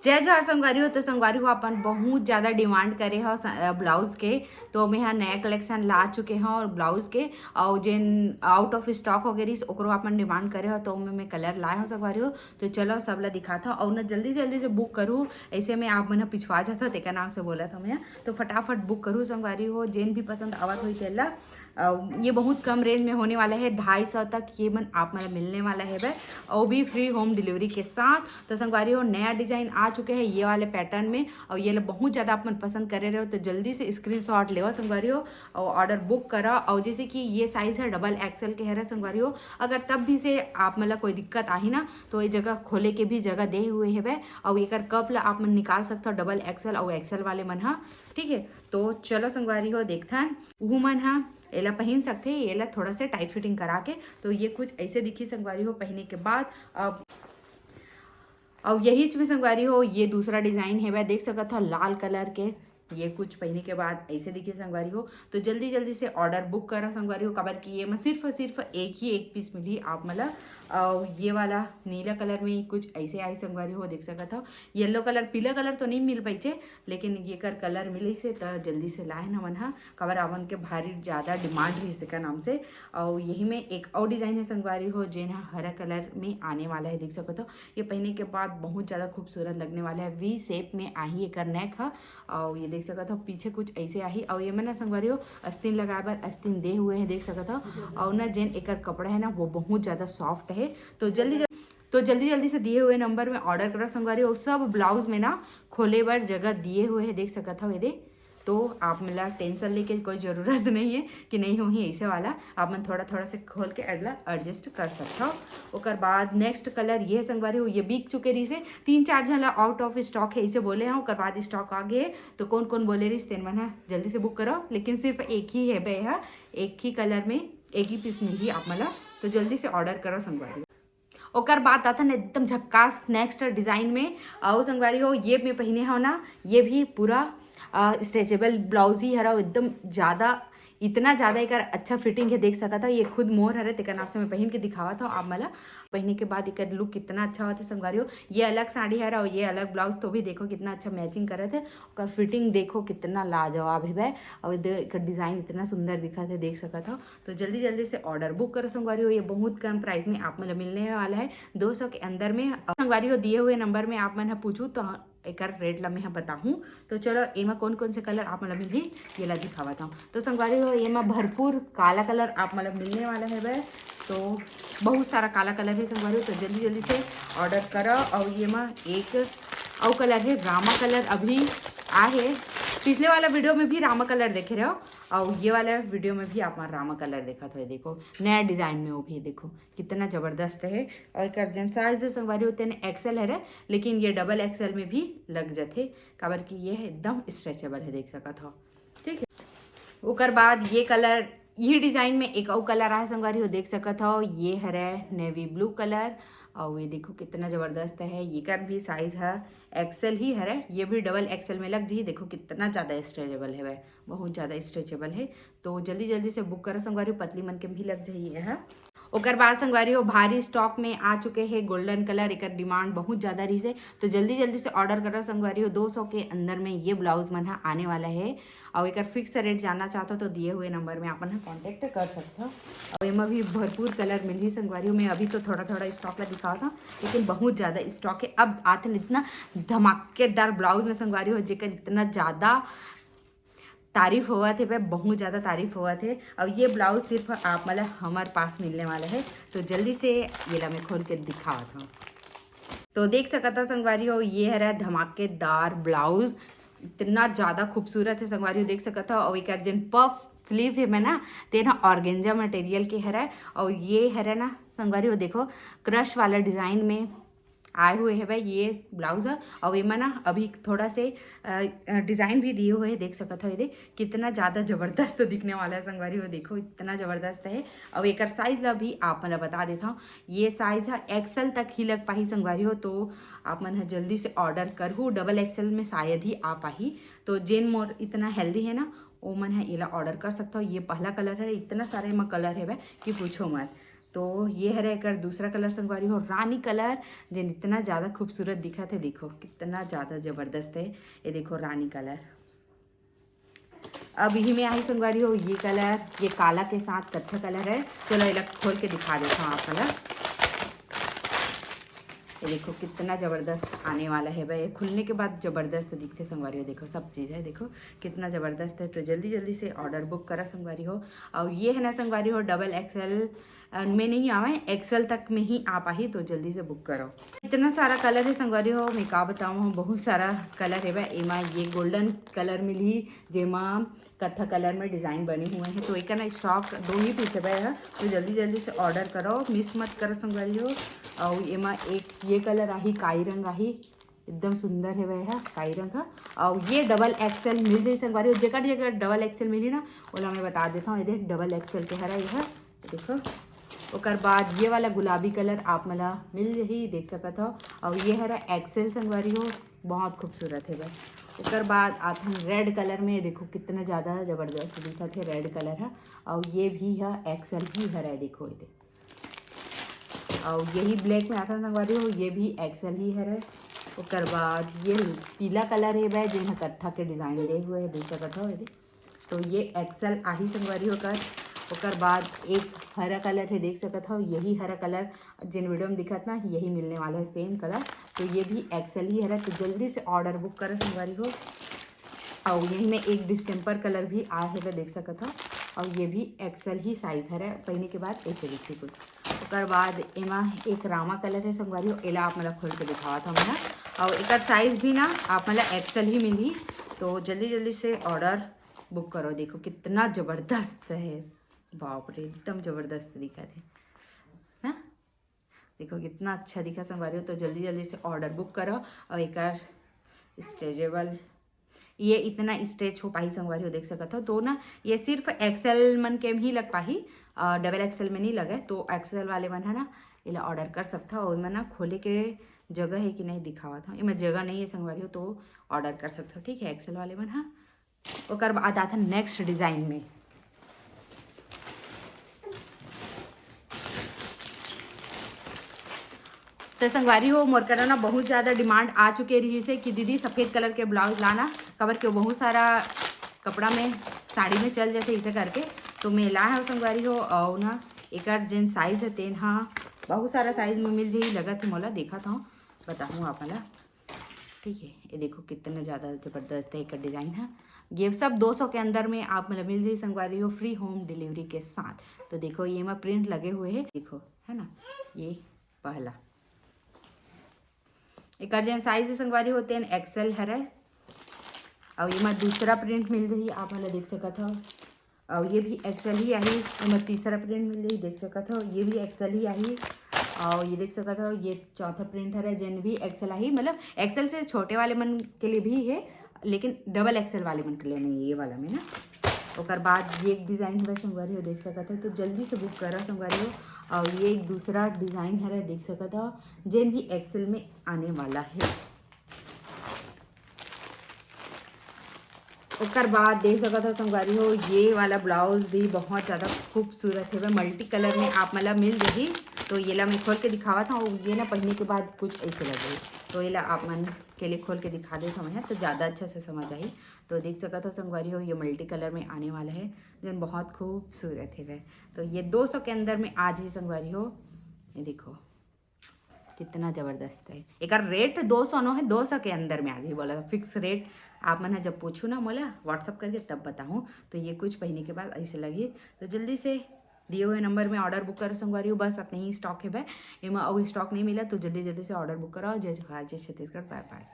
जय जोहार संगवारी हो। तो संगवारी हो अपन बहुत ज़्यादा डिमांड करे हो ब्लाउज के, तो मैं यहाँ नया कलेक्शन ला चुके हैं और ब्लाउज के और जिन आउट ऑफ स्टॉक हो गई ओकरो अपन डिमांड करे हो तो मैं कलर लाए हो संगवारी हो। तो चलो सब ला दिखाता हूँ और ना जल्दी जल्दी से बुक करूँ। ऐसे में आप मैंने पिछवा जाता तेका नाम से बोला था मैं, तो फटाफट बुक करूँ संगवारी हो। जिन भी पसंद आवत हुई तेला ये बहुत कम रेंज में होने वाला है, 250 तक ये मन आप मतलब मिलने वाला है वह, और भी फ्री होम डिलीवरी के साथ। तो संगवारी हो नया डिजाइन आ चुके हैं ये वाले पैटर्न में और ये बहुत ज़्यादा आप मन पसंद कर रहे हो तो जल्दी से स्क्रीनशॉट ले संगवारी हो और ऑर्डर बुक करा। और जैसे कि ये साइज़ है डबल एक्सएल के है संगवारी हो, अगर तब भी से आप मतलब कोई दिक्कत आई ना तो ये जगह खोले के भी जगह दे हुए है वह, और एक कप ला आप मन निकाल सकते हो डबल एक्सएल और एक्सएल वाले मन हा। ठीक है, तो चलो संगवारी हो देखता वो मन हा एला पहन सकते हैं। ये थोड़ा सा टाइट फिटिंग करा के तो ये कुछ ऐसे दिखी संगवारी हो पहनने के बाद। अब यही में संगवारी हो ये दूसरा डिजाइन है वह देख सकता था लाल कलर के, ये कुछ पहनने के बाद ऐसे दिखे संगवारी हो। तो जल्दी जल्दी से ऑर्डर बुक करो संगवारी हो, कबर की ये मैं सिर्फ एक पीस मिली आप मतलब ये वाला नीला कलर में कुछ ऐसे आई संगवारी हो देख सकता था। येलो कलर पीला कलर तो नहीं मिल पाई लेकिन ये कर कलर मिले से तो जल्दी से लाए ना मन हा, कबर आवन के भारी ज़्यादा डिमांड है इसका नाम से। और यही में एक और डिज़ाइन है संगवारी हो जिन हरा कलर में आने वाला है देख सकते हो। ये पहनने के बाद बहुत ज़्यादा खूबसूरत लगने वाला है, वी शेप में आई एक नेक है और ये देख सकता हो पीछे कुछ ऐसे आई। और ये मैंने संगवारी हो अस्तीन लगाए बार अस्तीन दे हुए हैं देख सकता हो। और ना जिन एक कपड़ा है ना वो बहुत ज़्यादा सॉफ्ट है। तो जल्दी जल्दी से दिए हुए नंबर में ऑर्डर करो संगवारी हो। सब ब्लाउज में ना खोले बार जगह दिए हुए हैं देख सकता हो ये दे, तो आप मतलब टेंशन लेके कोई ज़रूरत नहीं है कि नहीं हो ही ऐसे वाला, आप मन थोड़ा थोड़ा से खोल के अगला एडजस्ट कर सकता हो। उसके बाद नेक्स्ट कलर ये संगवारी हो ये बिक चुके रही से 3-4 जन आउट ऑफ स्टॉक है ऐसे बोले हैं। उसके बाद स्टॉक आ गए तो कौन कौन बोले रही तेन मन है जल्दी से बुक करो, लेकिन सिर्फ एक ही है भैया, एक ही कलर में एक ही पीस मिली आप मतलब, तो जल्दी से ऑर्डर करो संगवारी। ओकर बाद आता ना एकदम झक्कास नेक्स्ट डिज़ाइन में और संगवारी हो ये मैं पहने हो ना, ये भी पूरा स्ट्रेचेबल ब्लाउज ही हरा एकदम ज़्यादा इतना ज़्यादा एक अच्छा फिटिंग है देख सकता था। ये खुद मोर हरे तेकर नाम से मैं पहन के दिखावा था आप मला, पहनने के बाद एक लुक कितना अच्छा होता है संगवारी हो। ये अलग साड़ी है और ये अलग ब्लाउज, तो भी देखो कितना अच्छा मैचिंग करे थे और फिटिंग देखो कितना लाजवाब है भाई, और डिज़ाइन इतना सुंदर दिखा थे देख सका था। तो जल्दी जल्दी से ऑर्डर बुक करो संगवारी हो, ये बहुत कम प्राइस में आप मतलब मिलने वाला है 200 के अंदर में। संगवारी हो दिए हुए नंबर में आप मन पूछूँ तो एक रेट ला मैं बताऊँ। तो चलो एमा कौन कौन से कलर आप मतलब मिली ये ला दिखावाता हूँ। तो संगवारी हो ये में भरपूर काला कलर आप मतलब मिलने वाला है वह, तो बहुत सारा काला कलर है संगवारी हो। तो जल्दी जल्दी से ऑर्डर करो। और ये में एक और कलर है रामा कलर अभी आहे, पिछले वाला वीडियो में भी रामा कलर देखे रहे हो और ये वाला वीडियो में भी आप रामा कलर देखा था। देखो नया डिज़ाइन में वो भी देखो कितना ज़बरदस्त है। और कर्जन साइज संगवारी होते हैं एक्सेल है रहे, लेकिन ये डबल एक्सेल में भी लग जाते काबर कि ये एकदम स्ट्रेचेबल है देख सका था। ठीक है, उसके बाद ये कलर ये डिज़ाइन में एक और कलर आया संगवारी हो देख सकत हो, ये है नेवी ब्लू कलर और ये देखो कितना ज़बरदस्त है। ये का भी साइज़ है एक्सेल ही है, ये भी डबल एक्सेल में लग जी, देखो कितना ज़्यादा स्ट्रेचेबल है वह, बहुत ज़्यादा स्ट्रेचेबल है। तो जल्दी जल्दी से बुक करो संगवारी, पतली मन के भी लग जाइए है। उसके बाद संगवारी हो भारी स्टॉक में आ चुके हैं गोल्डन कलर, एक डिमांड बहुत ज़्यादा रही से, तो जल्दी जल्दी से ऑर्डर करो संगवारी हो। 200 के अंदर में ये ब्लाउज मन आने वाला है और एक फिक्स रेट जानना चाहते हो तो दिए हुए नंबर में अपन कांटेक्ट कर सकते हो। और इनमें भी भरपूर कलर मिल रही संगवारी हो। मैं अभी तो थोड़ा थोड़ा स्टॉक ला दिखावा था लेकिन बहुत ज़्यादा स्टॉक है। अब आते इतना धमाकेदार ब्लाउज में संगवारी हो जेकर इतना ज़्यादा तारीफ हुआ थे, वह बहुत ज़्यादा तारीफ हुआ थे। और ये ब्लाउज सिर्फ आप मतलब हमारे पास मिलने वाला है, तो जल्दी से ये ला मैं खोल के दिखावा था। तो देख सकता था संगवारी हो ये है धमाकेदार ब्लाउज, इतना ज़्यादा खूबसूरत है संगवारी हो देख सकता था। और एक अर्जन पफ स्लीव है मैं ना तेना ऑर्गेंजा मटेरियल के है और ये है ना संगवारी हो देखो क्रश वाला डिज़ाइन में आए हुए हैं भाई ये ब्लाउज है। और इनमें ना अभी थोड़ा से डिज़ाइन भी दिए हुए हैं देख सकते हो, ये कितना ज़्यादा ज़बरदस्त दिखने वाला है संगवारी हो, देखो इतना ज़बरदस्त है। और एक साइज़ ला भी आप मतलब बता देता हूँ, ये साइज़ है एक्सेल तक ही लग पाही संगवारी हो, तो आप मन जल्दी से ऑर्डर करूँ, डबल एक्सेल में शायद ही आ पाही। तो जेन मोर इतना हेल्दी है ना वो मन है ये ऑर्डर कर सकता हो। ये पहला कलर है, इतना सारे में कलर है भाई कि पूछो मत। तो ये है एकर दूसरा कलर संगवारी हो रानी कलर, जिन इतना ज़्यादा खूबसूरत दिखा थे। देखो कितना ज़्यादा ज़बरदस्त है। ये देखो रानी कलर। अब यही में आई संगवारी हो ये कलर, ये काला के साथ कत्था कलर है। चलो ये खोल के दिखा देता हूँ आप कलर। ये देखो कितना ज़बरदस्त आने वाला है भाई। खुलने के बाद ज़बरदस्त दिखते संगवारी हो। देखो सब चीज़ है, देखो कितना ज़बरदस्त है। तो जल्दी जल्दी से ऑर्डर बुक करा संगवारी हो। और ये है ना संगवारी हो डबल एक्सेल में नहीं आवे, एक्सेल तक में ही आ पाही, तो जल्दी से बुक करो। इतना सारा कलर है संगवारी हो, मैं का बताऊँ, बहुत सारा कलर है भाई। एमा ये गोल्डन कलर मिली, जेमा कत्था कलर में डिज़ाइन बने हुए हैं। तो एक ना स्टॉक 2 ही पीस है, तो जल्दी जल्दी से ऑर्डर करो, मिस मत करो संगवारी हो। और एमा एक ये कलर आही, काई रंग आही, एकदम सुंदर है वह काई रंग का। और ये डबल एक्सेल मिल जाए संगवारी हो। जगह जगह डबल एक्सेल मिली ना, ओला मैं बता देता हूँ। ये देख डबल एक्सेल के हरा यह देखो। ओकर बाद ये वाला गुलाबी कलर आप मला मिल ही देख सकत हो। और ये हरा एक्सेल संगवारी हो, बहुत खूबसूरत है बस। ओकर बाद आते हैं रेड कलर में। देखो कितना ज़्यादा ज़बरदस्त दिखत है, रेड कलर है। और ये भी है एक्सेल ही हरा, देखो ये। और यही ब्लैक में आता संगवारी हो, ये भी एक्सेल ही है। ओकर बाद ये पीला कलर है वह, जिन कत्था के डिज़ाइन दे हुए है, देख सकत हो। तो ये एक्सेल आही संगवारी होकर। ओकर बाद एक हरा कलर है, देख सकत हो। यही हरा कलर जिन वीडियो में दिखत ना, यही मिलने वाला है सेम कलर। तो ये भी एक्सेल ही है। तो जल्दी से ऑर्डर बुक करें संगवारी हो। और यही में एक डिस्टेम्पर कलर भी आया है वह, देख सकत हो। और ये भी एक्सेल ही साइज़ है, पहने के बाद ऐसे दिखती कुछ। ओकर बाद एमा एक रामा कलर है संगवारी हो, एला आप मतलब खोल के दिखावा था मैं। और एक साइज़ भी ना आप मतलब एक्सेल ही मिली। तो जल्दी जल्दी से ऑर्डर बुक करो। देखो कितना ज़बरदस्त है, बाप रे एकदम ज़बरदस्त दिखा थे ना। देखो कितना अच्छा दिखा संगवारी हो। तो जल्दी जल्दी से ऑर्डर बुक करो। और एक स्ट्रेचेबल, ये इतना स्ट्रेच हो पाही संगवारी हो, देख सकते हो। तो ना ये सिर्फ एक्सेल मन के ही लग पाही, डबल एक्सेल में नहीं लगे। तो एक्सेल वाले मन है ना, इला ऑर्डर कर सकता हो। मैं ना खोले के जगह है कि नहीं दिखावा था, इमें जगह नहीं है संगवारी हो, तो ऑर्डर कर सकते हो, ठीक है एक्सेल वाले मन। हाँ, ओकर बाद आता नेक्स्ट डिज़ाइन में। तो संगवारी हो मोर करा ना बहुत ज़्यादा डिमांड आ चुके रही से कि दीदी सफ़ेद कलर के ब्लाउज लाना, कवर के बहुत सारा कपड़ा में साड़ी में चल जाते इसे करके। तो मैं ला है संगवारी हो। और ना एक जिन साइज़ है तेन हाँ बहुत सारा साइज़ में मिल जाई, लगा थे मोला, देखा था बताऊँ आप मला, ठीक है। ये देखो कितना ज़्यादा ज़बरदस्त है एक डिज़ाइन है। ये सब 200 के अंदर में आप मतलब मिल जाए संगवारी हो, फ्री होम डिलीवरी के साथ। तो देखो ये में प्रिंट लगे हुए हैं, देखो है ना, ये पहला एक अर्जेंट साइज संगवारी होते हैं एक्सेल है। और ये में दूसरा प्रिंट मिल रही आप मतलब देख सकते हो। और ये भी एक्सेल ही आई, इसमें तीसरा प्रिंट मिल रही देख सकते हो, ये भी एक्सेल ही आई। और ये देख सकते हो ये चौथा प्रिंट है जिन भी एक्सेल आई, मतलब एक्सेल से छोटे वाले मन के लिए भी है, लेकिन डबल एक्सेल वाले मन के लिए नहीं है ये वाला में ना। ओकर बाद ये एक डिज़ाइन है संगवारी हो, देख सकते हो। तो जल्दी से बुक करा संगवारी हो। और ये एक दूसरा डिज़ाइन है, देख सकते हो, जिन भी एक्सेल में आने वाला है। ओकर बाद देख सकते हो संगवारी हो ये वाला ब्लाउज भी बहुत ज़्यादा खूबसूरत है, वह मल्टी कलर में आप मतलब मिल रही। तो ये ला मैं खोल के दिखावा था, और ये ना पहनने के बाद कुछ ऐसे लगे। तो ये ला आप मन के लिए खोल के दिखा दे मैं, तो ज़्यादा अच्छा से समझ आई। तो देख सकते हो संगवारी हो ये मल्टी कलर में आने वाला है, जो बहुत खूबसूरत है वह। तो ये 200 के अंदर में आज ही संगवारी हो, ये देखो कितना ज़बरदस्त है। एक रेट 200 नो है, 200 के अंदर में आज ही बोला था, फिक्स रेट। आप मैंने जब पूछूँ ना मोला व्हाट्सअप करके तब बताऊँ। तो ये कुछ पहनने के बाद ऐसे लगी। तो जल्दी से दिए हुए नंबर में ऑर्डर बुक करो संगवारी हो, बस अपने ही स्टॉक है भाई, एमा और स्टॉक नहीं मिला। तो जल्दी जल्दी से ऑर्डर बुक करो। जय जय छत्तीसगढ़, बाय बाय।